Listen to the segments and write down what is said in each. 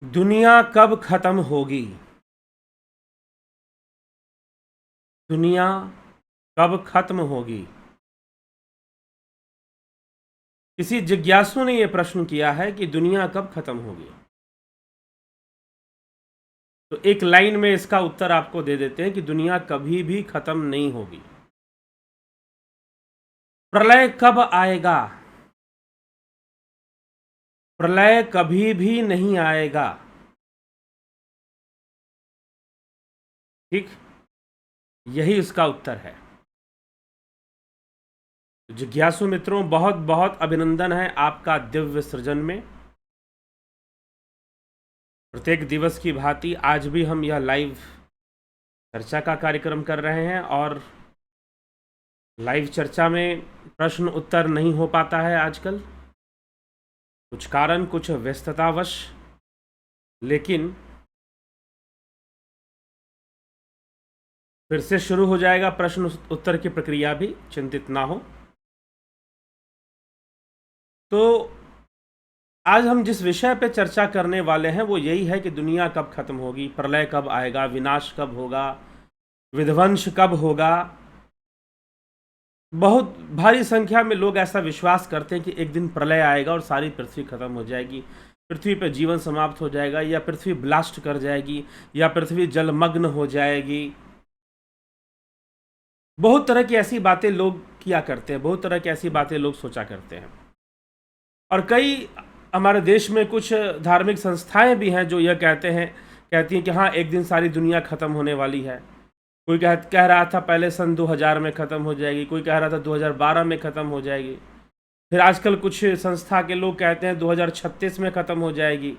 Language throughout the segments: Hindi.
दुनिया कब खत्म होगी? दुनिया कब खत्म होगी? किसी जिज्ञासु ने यह प्रश्न किया है कि दुनिया कब खत्म होगी। तो एक लाइन में इसका उत्तर आपको दे देते हैं कि दुनिया कभी भी खत्म नहीं होगी। प्रलय कब आएगा? प्रलय कभी भी नहीं आएगा। ठीक, यही इसका उत्तर है। जिज्ञासु मित्रों, बहुत बहुत अभिनंदन है आपका दिव्य सृजन में। प्रत्येक दिवस की भांति आज भी हम यह लाइव चर्चा का कार्यक्रम कर रहे हैं और लाइव चर्चा में प्रश्न उत्तर नहीं हो पाता है आजकल, कुछ कारण, कुछ व्यस्ततावश। लेकिन फिर से शुरू हो जाएगा प्रश्न उत्तर की प्रक्रिया भी, चिंतित ना हो। तो आज हम जिस विषय पे चर्चा करने वाले हैं वो यही है कि दुनिया कब खत्म होगी, प्रलय कब आएगा, विनाश कब होगा, विध्वंस कब होगा। बहुत भारी संख्या में लोग ऐसा विश्वास करते हैं कि एक दिन प्रलय आएगा और सारी पृथ्वी खत्म हो जाएगी, पृथ्वी पर जीवन समाप्त हो जाएगा, या पृथ्वी ब्लास्ट कर जाएगी, या पृथ्वी जलमग्न हो जाएगी। बहुत तरह की ऐसी बातें लोग किया करते हैं, बहुत तरह की ऐसी बातें लोग सोचा करते हैं। और कई हमारे देश में कुछ धार्मिक संस्थाएं भी हैं जो यह कहती हैं कि हाँ, एक दिन सारी दुनिया ख़त्म होने वाली है। कोई कह रहा था पहले सन 2000 में ख़त्म हो जाएगी, कोई कह रहा था 2012 में ख़त्म हो जाएगी, फिर आजकल कुछ संस्था के लोग कहते हैं 2036 में ख़त्म हो जाएगी।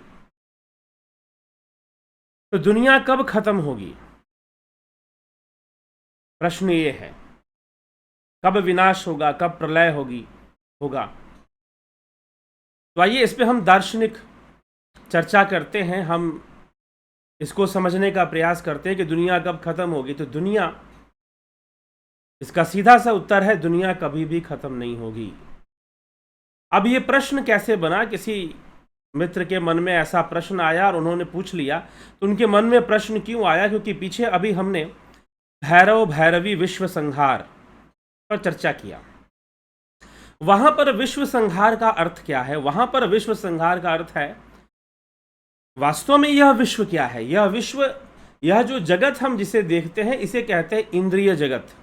तो दुनिया कब ख़त्म होगी? प्रश्न ये है, कब विनाश होगा, कब प्रलय होगा। तो आइए इस पे हम दार्शनिक चर्चा करते हैं, हम इसको समझने का प्रयास करते हैं कि दुनिया कब खत्म होगी। तो दुनिया, इसका सीधा सा उत्तर है, दुनिया कभी भी खत्म नहीं होगी। अब ये प्रश्न कैसे बना? किसी मित्र के मन में ऐसा प्रश्न आया और उन्होंने पूछ लिया। तो उनके मन में प्रश्न क्यों आया? क्योंकि पीछे अभी हमने भैरव भैरवी विश्व संहार पर चर्चा किया। वहां पर विश्व संहार का अर्थ क्या है? वहां पर विश्व संहार का अर्थ है, वास्तव में यह विश्व क्या है? यह विश्व, यह जो जगत हम जिसे देखते हैं, इसे कहते हैं इंद्रिय जगत।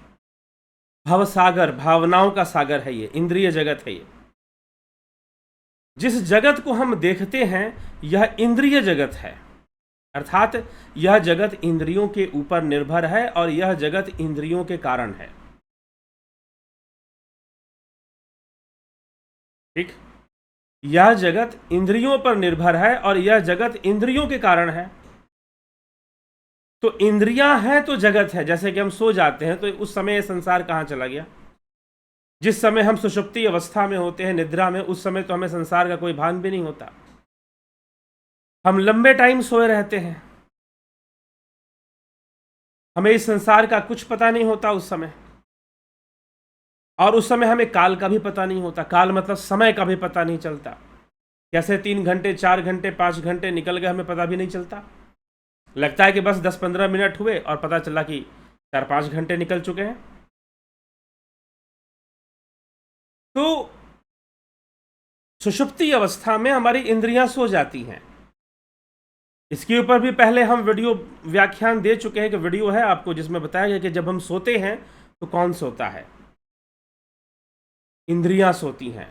भवसागर, भावनाओं का सागर है ये, इंद्रिय जगत है ये। जिस जगत को हम देखते हैं यह इंद्रिय जगत है, अर्थात यह जगत इंद्रियों के ऊपर निर्भर है और यह जगत इंद्रियों के कारण है। ठीक, यह जगत इंद्रियों पर निर्भर है और यह जगत इंद्रियों के कारण है। तो इंद्रियां हैं तो जगत है। जैसे कि हम सो जाते हैं तो उस समय संसार कहां चला गया? जिस समय हम सुषुप्ति अवस्था में होते हैं, निद्रा में, उस समय तो हमें संसार का कोई भान भी नहीं होता। हम लंबे टाइम सोए रहते हैं, हमें इस संसार का कुछ पता नहीं होता उस समय। और उस समय हमें काल का भी पता नहीं होता। काल मतलब समय का भी पता नहीं चलता। कैसे 3 घंटे, 4 घंटे, 5 घंटे निकल गए, हमें पता भी नहीं चलता। लगता है कि बस 10-15 मिनट हुए और पता चला कि 4-5 घंटे निकल चुके हैं। तो सुषुप्ति अवस्था में हमारी इंद्रियां सो जाती हैं। इसके ऊपर भी पहले हम वीडियो व्याख्यान दे चुके हैं, कि वीडियो है आपको जिसमें बताया गया कि जब हम सोते हैं तो कौन सोता है? इंद्रियां सोती हैं,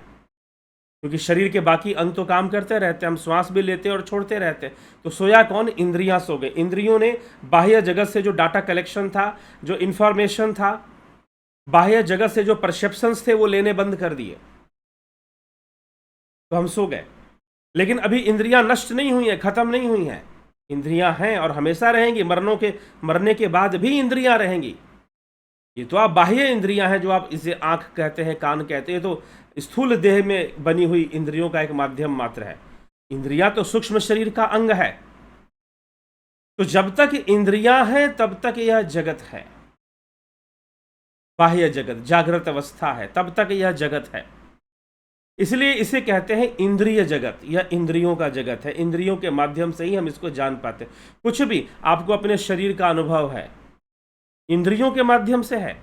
क्योंकि शरीर के बाकी अंग तो काम करते रहते हैं, हम श्वास भी लेते और छोड़ते रहते हैं। तो सोया कौन? इंद्रियां सो गए। इंद्रियों ने बाह्य जगत से जो डाटा कलेक्शन था, जो इंफॉर्मेशन था, बाह्य जगत से जो परसेप्शंस थे, वो लेने बंद कर दिए, तो हम सो गए। लेकिन अभी इंद्रियां नष्ट नहीं हुई हैं, खत्म नहीं हुई हैं। इंद्रियां हैं और हमेशा रहेंगी। मरने के बाद भी इंद्रियां रहेंगी। ये तो आप बाह्य इंद्रियां हैं, जो आप इसे आंख कहते हैं, कान कहते हैं, तो स्थूल देह में बनी हुई इंद्रियों का एक माध्यम मात्र है। इंद्रियां तो सूक्ष्म शरीर का अंग है। तो जब तक इंद्रियां हैं तब तक यह जगत है, बाह्य जगत, जागृत अवस्था है, तब तक यह जगत है। इसलिए इसे कहते हैं इंद्रिय जगत। यह इंद्रियों का जगत है, इंद्रियों के माध्यम से ही हम इसको जान पाते हैं। कुछ भी आपको अपने शरीर का अनुभव है, इंद्रियों के माध्यम से है।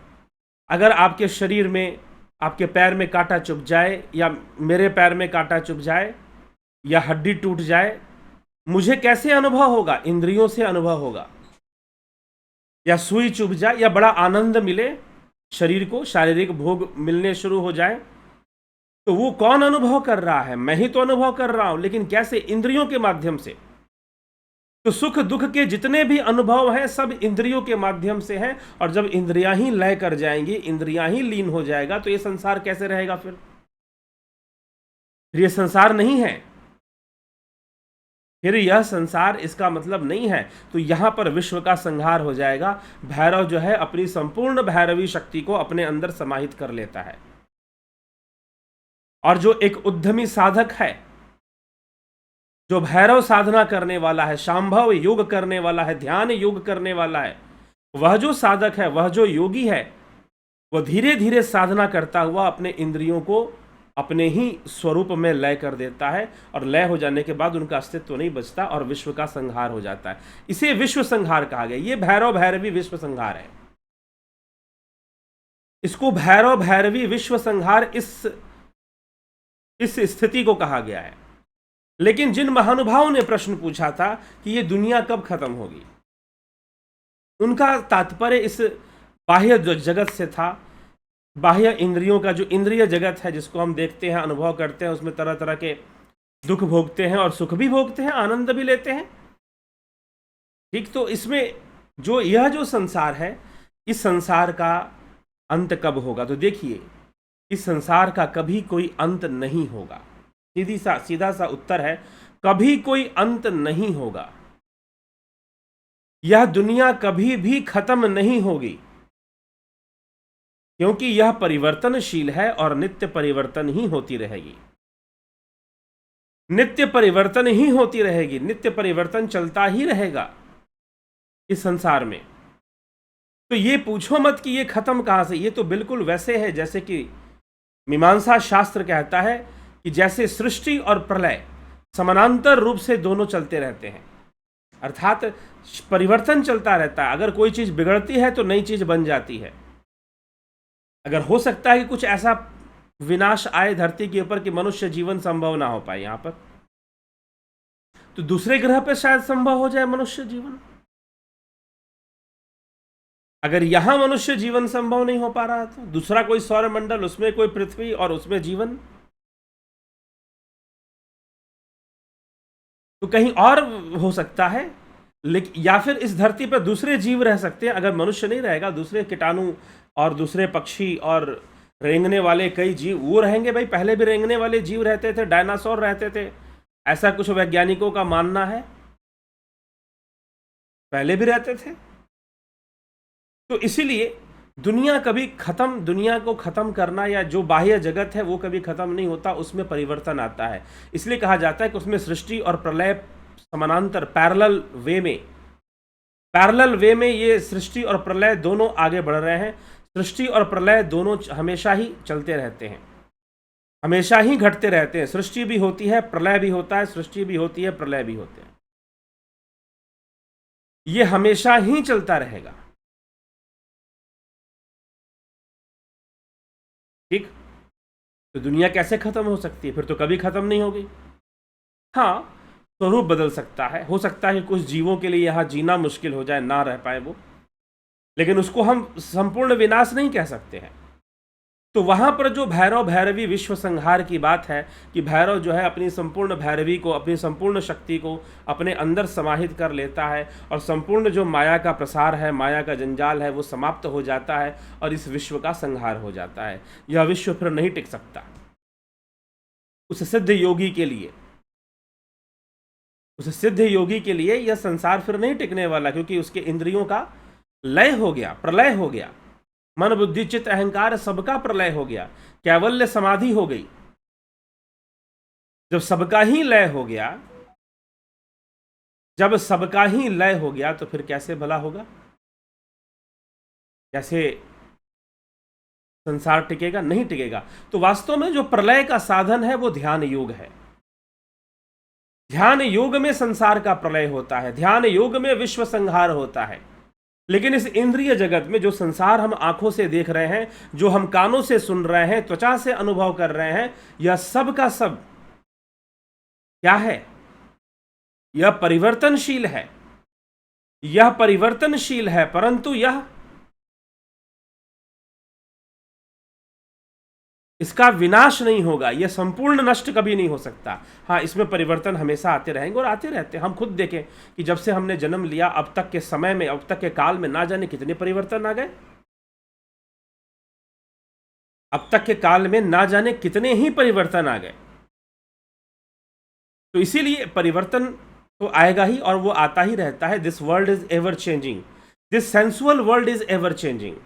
अगर आपके शरीर में, आपके पैर में कांटा चुभ जाए, या मेरे पैर में कांटा चुभ जाए, या हड्डी टूट जाए, मुझे कैसे अनुभव होगा? इंद्रियों से अनुभव होगा। या सुई चुभ जाए, या बड़ा आनंद मिले, शरीर को शारीरिक भोग मिलने शुरू हो जाए, तो वो कौन अनुभव कर रहा है? मैं ही तो अनुभव कर रहा हूं, लेकिन कैसे? इंद्रियों के माध्यम से। तो सुख दुख के जितने भी अनुभव हैं सब इंद्रियों के माध्यम से हैं। और जब इंद्रियां ही लय कर जाएंगी, इंद्रियां ही लीन हो जाएगा, तो ये संसार कैसे रहेगा? फिर ये संसार नहीं है, फिर यह संसार इसका मतलब नहीं है। तो यहां पर विश्व का संहार हो जाएगा। भैरव जो है अपनी संपूर्ण भैरवी शक्ति को अपने अंदर समाहित कर लेता है। और जो एक उद्यमी साधक है, जो भैरव साधना करने वाला है, शांभव योग करने वाला है, ध्यान योग करने वाला है, वह जो साधक है, वह जो योगी है, वह धीरे धीरे साधना करता हुआ अपने इंद्रियों को अपने ही स्वरूप में लय कर देता है। और लय हो जाने के बाद उनका अस्तित्व नहीं बचता और विश्व का संहार हो जाता है। इसे विश्व संहार कहा गया। ये भैरव भैरवी विश्व संहार है। इसको भैरव भैरवी विश्व संहार इस स्थिति को कहा गया है। लेकिन जिन महानुभावों ने प्रश्न पूछा था कि ये दुनिया कब खत्म होगी, उनका तात्पर्य इस बाह्य जगत से था। बाह्य इंद्रियों का जो इंद्रिय जगत है, जिसको हम देखते हैं, अनुभव करते हैं, उसमें तरह तरह के दुख भोगते हैं और सुख भी भोगते हैं, आनंद भी लेते हैं। ठीक, तो इसमें यह जो संसार है, इस संसार का अंत कब होगा? तो देखिए, इस संसार का कभी कोई अंत नहीं होगा। सीधा सा उत्तर है, कभी कोई अंत नहीं होगा। यह दुनिया कभी भी खत्म नहीं होगी, क्योंकि यह परिवर्तनशील है और नित्य परिवर्तन ही होती रहेगी। नित्य परिवर्तन ही होती रहेगी, नित्य परिवर्तन चलता ही रहेगा इस संसार में। तो ये पूछो मत कि ये खत्म कहां से। ये तो बिल्कुल वैसे है जैसे कि मीमांसा शास्त्र कहता है कि जैसे सृष्टि और प्रलय समानांतर रूप से दोनों चलते रहते हैं, अर्थात परिवर्तन चलता रहता है। अगर कोई चीज बिगड़ती है तो नई चीज बन जाती है। अगर हो सकता है कि कुछ ऐसा विनाश आए धरती के ऊपर कि मनुष्य जीवन संभव ना हो पाए यहां पर, तो दूसरे ग्रह पर शायद संभव हो जाए मनुष्य जीवन। अगर यहां मनुष्य जीवन संभव नहीं हो पा रहा तो दूसरा कोई सौरमंडल, उसमें कोई पृथ्वी और उसमें जीवन, तो कहीं और हो सकता है। लेकिन या फिर इस धरती पर दूसरे जीव रह सकते हैं। अगर मनुष्य नहीं रहेगा, दूसरे कीटाणु और दूसरे पक्षी और रेंगने वाले कई जीव वो रहेंगे। भाई, पहले भी रेंगने वाले जीव रहते थे, डायनासोर रहते थे, ऐसा कुछ वैज्ञानिकों का मानना है। पहले भी रहते थे। तो इसीलिए दुनिया को खत्म करना, या जो बाह्य जगत है वो कभी खत्म नहीं होता, उसमें परिवर्तन आता है। इसलिए कहा जाता है कि उसमें सृष्टि और प्रलय समानांतर पैरेलल वे में ये सृष्टि और प्रलय दोनों आगे बढ़ रहे हैं। सृष्टि और प्रलय दोनों हमेशा ही चलते रहते हैं, हमेशा ही घटते रहते हैं। सृष्टि भी होती है, प्रलय भी होता है, सृष्टि भी होती है, प्रलय भी होते हैं। ये हमेशा ही चलता रहेगा। ठीक, तो दुनिया कैसे खत्म हो सकती है? फिर तो कभी खत्म नहीं होगी। हाँ, स्वरूप बदल सकता है। हो सकता है कुछ जीवों के लिए यहां जीना मुश्किल हो जाए, ना रह पाए वो, लेकिन उसको हम संपूर्ण विनाश नहीं कह सकते हैं। तो वहां पर जो भैरव भैरवी विश्व संहार की बात है कि भैरव जो है अपनी संपूर्ण भैरवी को, अपनी संपूर्ण शक्ति को अपने अंदर समाहित कर लेता है, और संपूर्ण जो माया का प्रसार है, माया का जंजाल है, वो समाप्त हो जाता है और इस विश्व का संहार हो जाता है। यह विश्व फिर नहीं टिक सकता। उस सिद्ध योगी के लिए यह संसार फिर नहीं टिकने वाला, क्योंकि उसके इंद्रियों का लय हो गया, प्रलय हो गया। मन बुद्धि चित्त अहंकार सबका प्रलय हो गया, कैवल्य समाधि हो गई। जब सबका ही लय हो गया तो फिर कैसे भला होगा? कैसे संसार टिकेगा? नहीं टिकेगा। तो वास्तव में जो प्रलय का साधन है वो ध्यान योग है। ध्यान योग में संसार का प्रलय होता है, ध्यान योग में विश्व संहार होता है। लेकिन इस इंद्रिय जगत में जो संसार हम आंखों से देख रहे हैं, जो हम कानों से सुन रहे हैं, त्वचा से अनुभव कर रहे हैं, यह सब का सब क्या है? यह परिवर्तनशील है। यह परिवर्तनशील है, परंतु यह इसका विनाश नहीं होगा, यह संपूर्ण नष्ट कभी नहीं हो सकता। हाँ, इसमें परिवर्तन हमेशा आते रहेंगे और आते रहते हैं। हम खुद देखें कि जब से हमने जन्म लिया अब तक के समय में, अब तक के काल में ना जाने कितने परिवर्तन आ गए। अब तक के काल में ना जाने कितने ही परिवर्तन आ गए। तो इसीलिए परिवर्तन तो आएगा ही और वो आता ही रहता है। This world is ever changing, this sensual world is ever changing.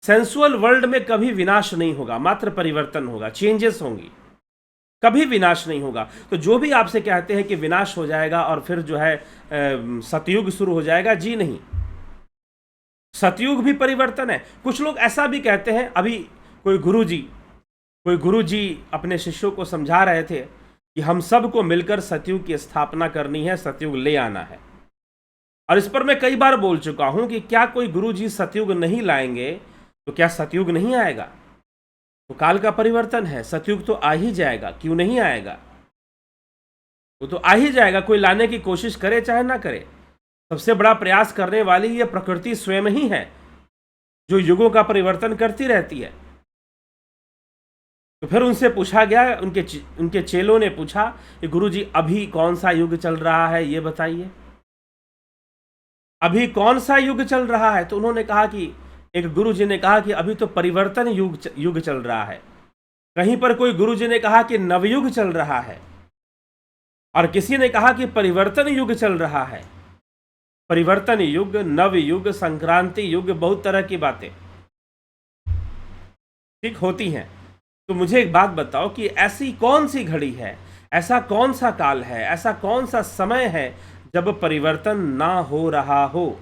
Sensual world में कभी विनाश नहीं होगा, मात्र परिवर्तन होगा, चेंजेस होंगी, कभी विनाश नहीं होगा। तो जो भी आपसे कहते हैं कि विनाश हो जाएगा और फिर जो है सतयुग शुरू हो जाएगा, जी नहीं, सतयुग भी परिवर्तन है। कुछ लोग ऐसा भी कहते हैं, अभी कोई गुरुजी अपने शिष्यों को समझा रहे थे कि हम सबको मिलकर सतयुग की स्थापना करनी है, सतयुग ले आना है। और इस पर मैं कई बार बोल चुका हूं कि क्या कोई गुरुजी सतयुग नहीं लाएंगे तो क्या सतयुग नहीं आएगा? तो काल का परिवर्तन है, सतयुग तो आ ही जाएगा, क्यों नहीं आएगा? वो तो आ ही जाएगा, कोई लाने की कोशिश करे चाहे ना करे। सबसे बड़ा प्रयास करने वाली ये प्रकृति स्वयं ही है, जो युगों का परिवर्तन करती रहती है। तो फिर उनसे पूछा गया, उनके चेलों ने पूछा कि गुरुजी अभी कौन सा युग चल रहा है, ये बताइए, अभी कौन सा युग चल रहा है? तो उन्होंने कहा कि एक गुरुजी ने कहा कि अभी तो परिवर्तन युग चल रहा है। कहीं पर कोई गुरुजी ने कहा कि नवयुग चल रहा है, और किसी ने कहा कि परिवर्तन युग चल रहा है। परिवर्तन युग, नव युग, संक्रांति युग, बहुत तरह की बातें ठीक होती हैं। तो मुझे एक बात बताओ कि ऐसी कौन सी घड़ी है, ऐसा कौन सा काल है, ऐसा कौन सा समय है जब परिवर्तन ना हो रहा हो?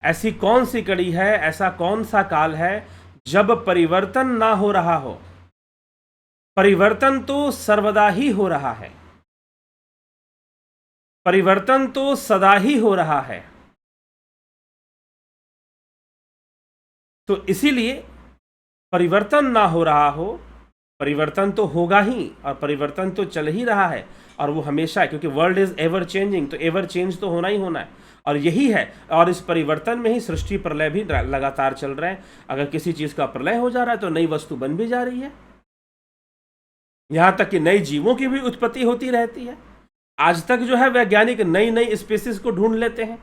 ऐसी कौन सी कड़ी है, ऐसा कौन सा काल है जब परिवर्तन ना हो रहा हो? परिवर्तन तो सर्वदा ही हो रहा है, परिवर्तन तो सदा ही हो रहा है। तो इसीलिए परिवर्तन ना हो रहा हो, परिवर्तन तो होगा ही, और परिवर्तन तो चल ही रहा है, और वो हमेशा है, क्योंकि वर्ल्ड इज एवर चेंजिंग, तो एवर चेंज तो होना ही होना है। और यही है, और इस परिवर्तन में ही सृष्टि प्रलय भी लगातार चल रहे हैं। अगर किसी चीज का प्रलय हो जा रहा है तो नई वस्तु बन भी जा रही है, यहां तक कि नई जीवों की भी उत्पत्ति होती रहती है। आज तक जो है वैज्ञानिक नई नई स्पीसीज को ढूंढ लेते हैं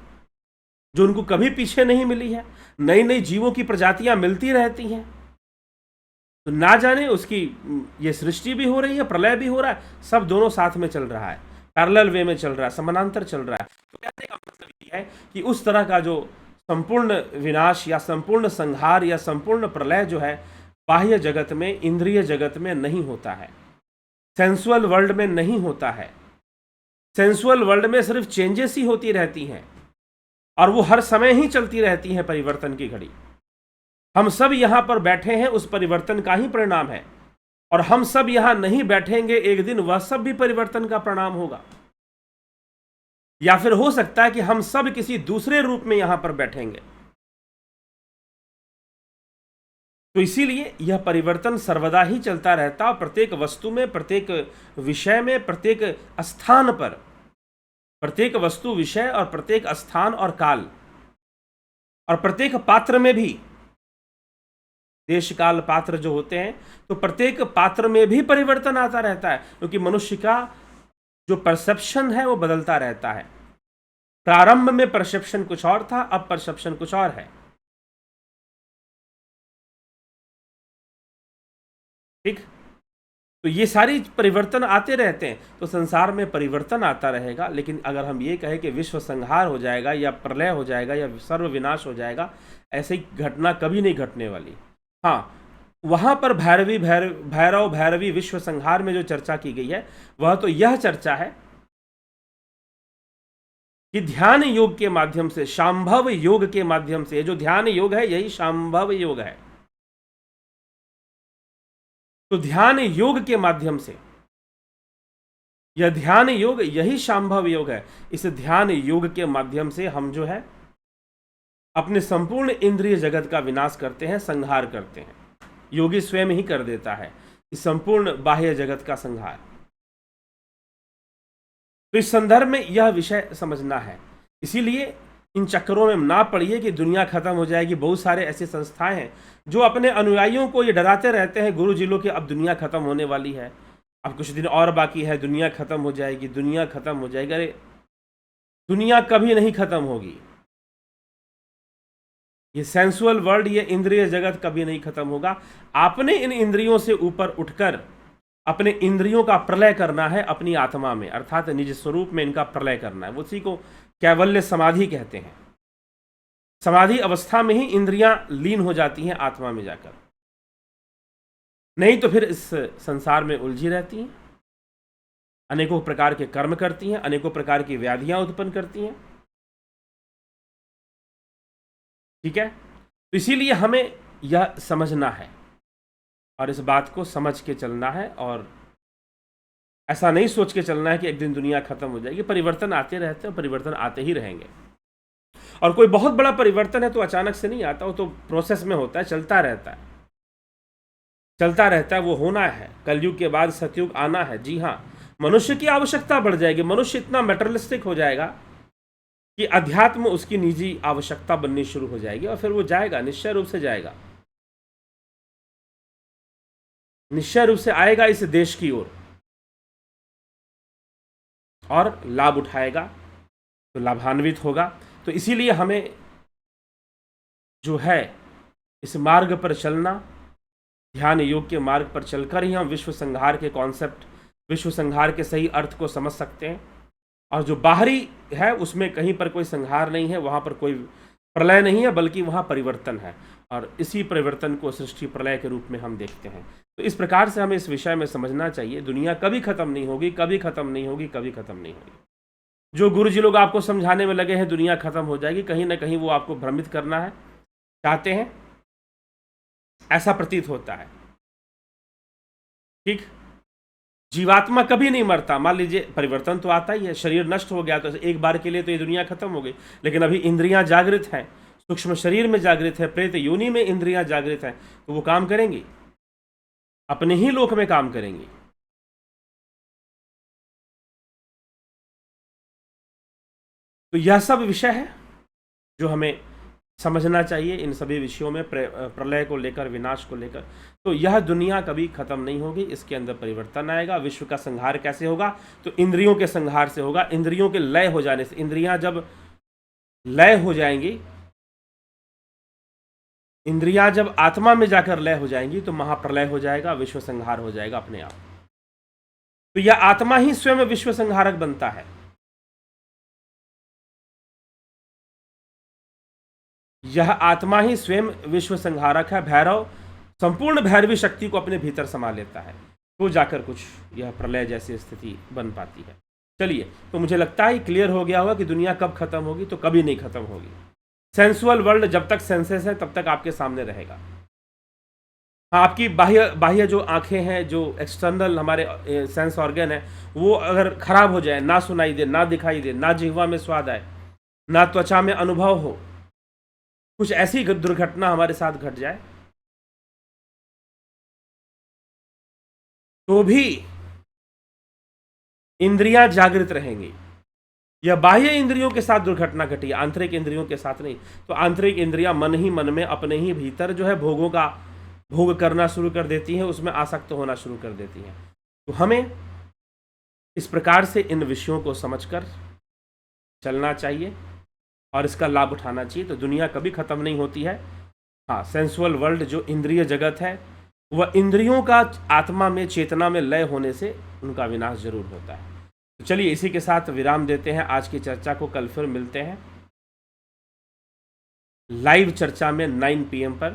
जो उनको कभी पीछे नहीं मिली है, नई नई जीवों की प्रजातियां मिलती रहती हैं। तो ना जाने उसकी ये सृष्टि भी हो रही है, प्रलय भी हो रहा है, सब दोनों साथ में चल रहा है, पैरेलल वे में चल रहा है, समानांतर चल रहा है। तो कहने का मतलब ये है कि उस तरह का जो संपूर्ण विनाश या संपूर्ण संहार या संपूर्ण प्रलय जो है बाह्य जगत में, इंद्रिय जगत में नहीं होता है, सेंसुअल वर्ल्ड में नहीं होता है। सेंसुअल वर्ल्ड में सिर्फ चेंजेस ही होती रहती हैं, और वो हर समय ही चलती रहती हैं, परिवर्तन की घड़ी। हम सब यहां पर बैठे हैं उस परिवर्तन का ही परिणाम है, और हम सब यहां नहीं बैठेंगे, एक दिन वह सब भी परिवर्तन का परिणाम होगा। या फिर हो सकता है कि हम सब किसी दूसरे रूप में यहां पर बैठेंगे। तो इसीलिए यह परिवर्तन सर्वदा ही चलता रहता, प्रत्येक वस्तु में, प्रत्येक विषय में, प्रत्येक स्थान पर, प्रत्येक वस्तु, विषय और प्रत्येक स्थान और काल, और प्रत्येक पात्र में भी, देश काल पात्र जो होते हैं, तो प्रत्येक पात्र में भी परिवर्तन आता रहता है, क्योंकि मनुष्य का जो परसेप्शन है वो बदलता रहता है। प्रारंभ में परसेप्शन कुछ और था, अब परसेप्शन कुछ और है। ठीक, तो ये सारी परिवर्तन आते रहते हैं, तो संसार में परिवर्तन आता रहेगा। लेकिन अगर हम ये कहें कि विश्व संहार हो जाएगा या प्रलय हो जाएगा या सर्व विनाश हो जाएगा, ऐसी घटना कभी नहीं घटने वाली। हाँ, वहां पर भैरव भैरवी विश्व संहार में जो चर्चा की गई है, वह तो यह चर्चा है कि ध्यान योग के माध्यम से, शांभव योग के माध्यम से, जो ध्यान योग है यही शांभव योग है। तो ध्यान योग के माध्यम से, यह ध्यान योग यही शांभव योग है। इस ध्यान योग के माध्यम से हम जो है अपने संपूर्ण इंद्रिय जगत का विनाश करते हैं, संहार करते हैं। योगी स्वयं ही कर देता है इस संपूर्ण बाह्य जगत का संहार। तो इस संदर्भ में यह विषय समझना है। इसीलिए इन चक्करों में ना पड़िए कि दुनिया खत्म हो जाएगी। बहुत सारे ऐसे संस्थाएं हैं जो अपने अनुयायियों को ये डराते रहते हैं, गुरु जी लोग, कि अब दुनिया खत्म होने वाली है, अब कुछ दिन और बाकी है, दुनिया खत्म हो जाएगी, दुनिया खत्म हो जाएगी। अरे दुनिया कभी नहीं खत्म होगी। ये सेंसुअल वर्ल्ड, ये इंद्रिय जगत कभी नहीं खत्म होगा। आपने इन इंद्रियों से ऊपर उठकर अपने इंद्रियों का प्रलय करना है अपनी आत्मा में, अर्थात निज स्वरूप में इनका प्रलय करना है। उसी को कैवल्य समाधि कहते हैं। समाधि अवस्था में ही इंद्रियां लीन हो जाती हैं आत्मा में जाकर, नहीं तो फिर इस संसार में उलझी रहती हैं, अनेकों प्रकार के कर्म करती हैं, अनेकों प्रकार की व्याधियां उत्पन्न करती हैं। ठीक है, तो इसीलिए हमें यह समझना है और इस बात को समझ के चलना है, और ऐसा नहीं सोच के चलना है कि एक दिन दुनिया खत्म हो जाएगी। परिवर्तन आते रहते हैं, परिवर्तन आते ही रहेंगे। और कोई बहुत बड़ा परिवर्तन है तो अचानक से नहीं आता, वो तो प्रोसेस में होता है, चलता रहता है, चलता रहता है। वो होना है, कलयुग के बाद सतयुग आना है। जी हाँ, मनुष्य की आवश्यकता बढ़ जाएगी। मनुष्य इतना मेटेरियलिस्टिक हो जाएगा कि अध्यात्म उसकी निजी आवश्यकता बननी शुरू हो जाएगी, और फिर वो जाएगा, निश्चय रूप से जाएगा, निश्चय रूप से आएगा इस देश की ओर और लाभ उठाएगा, तो लाभान्वित होगा। तो इसीलिए हमें जो है इस मार्ग पर चलना, ध्यान योग के मार्ग पर चलकर ही हम विश्व संहार के कॉन्सेप्ट, विश्व संहार के सही अर्थ को समझ सकते हैं। और जो बाहरी है उसमें कहीं पर कोई संहार नहीं है, वहाँ पर कोई प्रलय नहीं है, बल्कि वहाँ परिवर्तन है, और इसी परिवर्तन को सृष्टि प्रलय के रूप में हम देखते हैं। तो इस प्रकार से हमें इस विषय में समझना चाहिए। दुनिया कभी खत्म नहीं होगी, कभी खत्म नहीं होगी, कभी खत्म नहीं होगी। जो गुरु जी लोग आपको समझाने में लगे हैं दुनिया खत्म हो जाएगी, कहीं ना कहीं वो आपको भ्रमित करना है चाहते हैं, ऐसा प्रतीत होता है। ठीक, जीवात्मा कभी नहीं मरता। मान लीजिए परिवर्तन तो आता ही है, शरीर नष्ट हो गया तो एक बार के लिए तो ये दुनिया खत्म हो गई, लेकिन अभी इंद्रियां जागृत हैं, सूक्ष्म शरीर में जागृत है, प्रेत योनि में इंद्रियां जागृत हैं, तो वो काम करेंगी, अपने ही लोक में काम करेंगी। तो यह सब विषय है जो हमें समझना चाहिए इन सभी विषयों में, प्रलय को लेकर, विनाश को लेकर। तो यह दुनिया कभी खत्म नहीं होगी, इसके अंदर परिवर्तन आएगा। विश्व का संहार कैसे होगा? तो इंद्रियों के संहार से होगा, इंद्रियों के लय हो जाने से। इंद्रियां जब लय हो जाएंगी, इंद्रियां जब आत्मा में जाकर लय हो जाएंगी, तो महाप्रलय हो जाएगा, विश्व संहार हो जाएगा अपने आप। तो यह आत्मा ही स्वयं विश्व संहारक बनता है। यह आत्मा ही स्वयं विश्व संहारक है। भैरव संपूर्ण भैरवी शक्ति को अपने भीतर समा लेता है, तो जाकर कुछ यह प्रलय जैसी स्थिति बन पाती है। चलिए, तो मुझे लगता है क्लियर हो गया होगा कि दुनिया कब खत्म होगी, तो कभी नहीं खत्म होगी। सेंसुअल वर्ल्ड जब तक सेंसेस है तब तक आपके सामने रहेगा। हाँ, आपकी बाह्य जो आंखें हैं, जो एक्सटर्नल हमारे सेंस ऑर्गन है, वो अगर खराब हो जाए, ना सुनाई दे, ना दिखाई दे, ना जिह्वा में स्वाद आए, ना त्वचा में अनुभव हो, कुछ ऐसी दुर्घटना हमारे साथ घट जाए, तो भी इंद्रियां जागृत रहेंगी। यह बाह्य इंद्रियों के साथ दुर्घटना घटी, आंतरिक इंद्रियों के साथ नहीं। तो आंतरिक इंद्रियां मन ही मन में अपने ही भीतर जो है भोगों का भोग करना शुरू कर देती हैं, उसमें आसक्त होना शुरू कर देती हैं। तो हमें इस प्रकार से इन विषयों को समझकर चलना चाहिए और इसका लाभ उठाना चाहिए। तो दुनिया कभी खत्म नहीं होती है। हाँ, सेंसुअल वर्ल्ड जो इंद्रिय जगत है, वह इंद्रियों का आत्मा में, चेतना में लय होने से उनका विनाश जरूर होता है। तो चलिए, इसी के साथ विराम देते हैं आज की चर्चा को। कल फिर मिलते हैं लाइव चर्चा में 9 PM पर।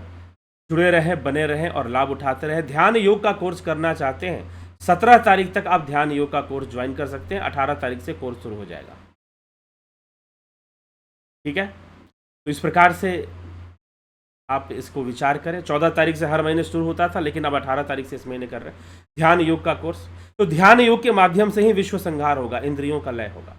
जुड़े रहें, बने रहें और लाभ उठाते रहें। ध्यान योग का कोर्स करना चाहते हैं, 17 तारीख तक आप ध्यान योग का कोर्स ज्वाइन कर सकते हैं। 18 तारीख से कोर्स शुरू हो जाएगा। ठीक है, तो इस प्रकार से आप इसको विचार करें। 14 तारीख से हर महीने शुरू होता था, लेकिन अब 18 तारीख से इस महीने कर रहे हैं ध्यान योग का कोर्स। तो ध्यान योग के माध्यम से ही विश्व संहार होगा, इंद्रियों का लय होगा।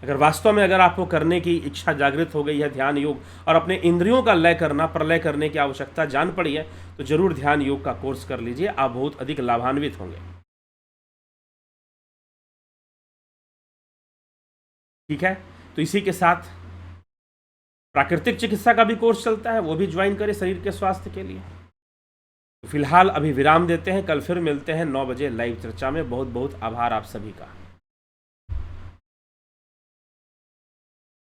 अगर वास्तव में अगर आपको करने की इच्छा जागृत हो गई है ध्यान योग, और अपने इंद्रियों का लय करना, प्रलय करने की आवश्यकता जान पड़ी है, तो जरूर ध्यान योग का कोर्स कर लीजिए, आप बहुत अधिक लाभान्वित होंगे। ठीक है, तो इसी के साथ प्राकृतिक चिकित्सा का भी कोर्स चलता है, वो भी ज्वाइन करें शरीर के स्वास्थ्य के लिए। तो फिलहाल अभी विराम देते हैं, कल फिर मिलते हैं 9 बजे लाइव चर्चा में। बहुत बहुत आभार आप सभी का।